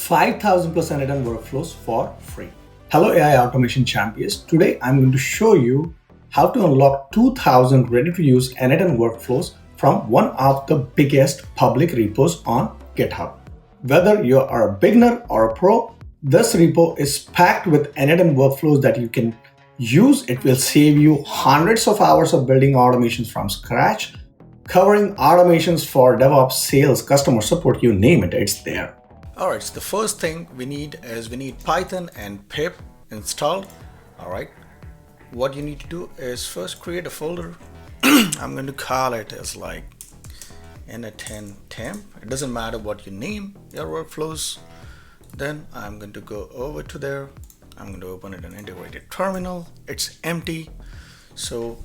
5,000 plus n8n workflows for free. Hello AI automation champions. Today I'm going to show you how to unlock 2,000 ready-to-use n8n workflows from one of the biggest public repos on GitHub. Whether you are a beginner or a pro, this repo is packed with n8n workflows that you can use. It will save you hundreds of hours of building automations from scratch, covering automations for DevOps, sales, customer support, you name it, it's there. All right, so the first thing we need Python and pip installed. All right, what you need to do is first create a folder. I'm going to call it as like n8n temp. It doesn't matter what you name your workflows. Then I'm going to go over to there. I'm going to open it in an integrated terminal. It's empty. So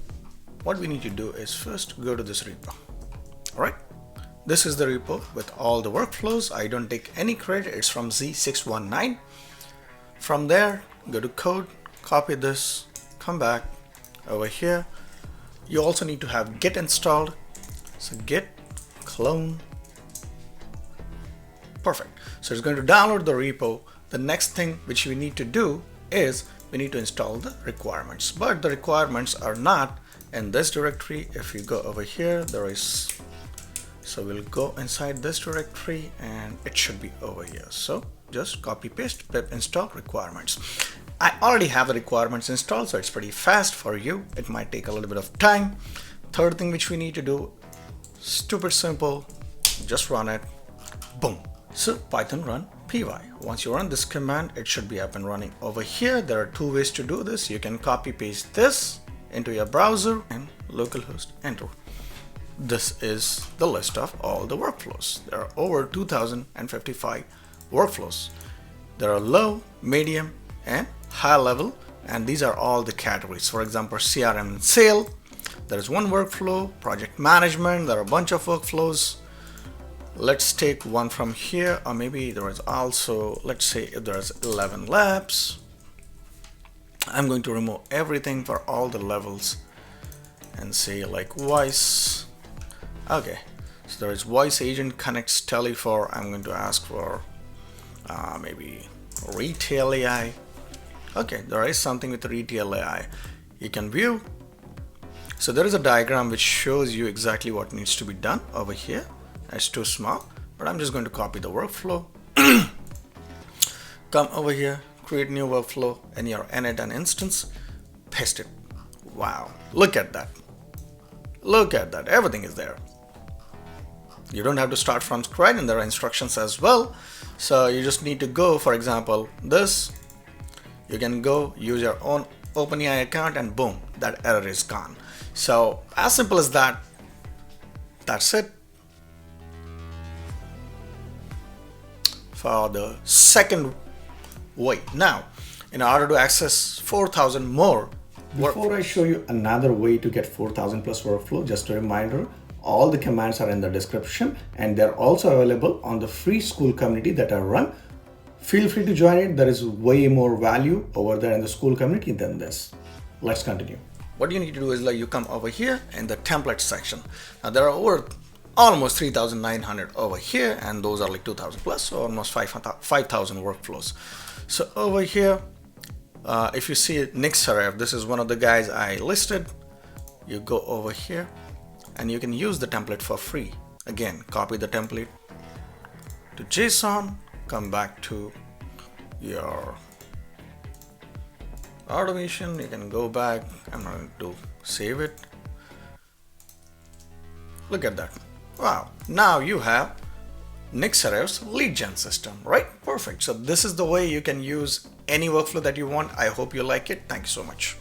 what we need to do is first go to this repo. All right. This is the repo with all the workflows. I don't take any credit. It's from Z619. From there, go to code, copy this, come back over here. You also need to have git installed. So git clone. Perfect. So it's going to download the repo. The next thing which we need to do is we need to install the requirements. But the requirements are not in this directory. If you go over here, there is. So we'll go inside this directory and it should be over here. So just copy paste pip install requirements. I already have the requirements installed, so it's pretty fast for you. It might take a little bit of time. Third thing which we need to do, stupid simple, just run it. Boom. So Python run.py. Once you run this command, it should be up and running over here. There are two ways to do this. You can copy paste this into your browser and localhost enter. This is the list of all the workflows. There are over 2,055 workflows. There are low, medium, and high level, and these are all the categories. For example, CRM and sale, there is one workflow. Project management, there are a bunch of workflows. Let's take one from here, or maybe there is also, let's say if there's 11 labs. I'm going to remove everything for all the levels and say like voice. Okay, so there is voice agent connects tele for, I'm going to ask for maybe retail AI. Okay, there is something with retail AI. You can view. So there is a diagram which shows you exactly what needs to be done over here. It's too small, but I'm just going to copy the workflow. Come over here, create new workflow in your n8n instance, paste it. Wow, look at that. Look at that, everything is there. You don't have to start from scratch, and there are instructions as well. So you just need to go, for example, this. You can go use your own OpenAI account and boom, that error is gone. So as simple as that. That's it. For the second way. Now, in order to access 4,000 more. Before I show you another way to get 4,000 plus workflow, just a reminder, all the commands are in the description and they're also available on the free school community that I run. Feel free to join it. There is way more value over there in the school community than this. Let's continue. What you need to do is like you come over here in the template section. Now there are over almost 3,900 over here, and those are like 2,000 plus, so almost 5,000 workflows. So over here, if you see Nixaref, this is one of the guys I listed. You go over here and you can use the template for free. Again, copy the template to JSON, come back to your automation. You can go back. I'm not going to save it. Look at that. Wow, now you have Nixaref's lead gen system, right? Perfect. So this is the way you can use any workflow that you want. I hope you like it. Thank you so much.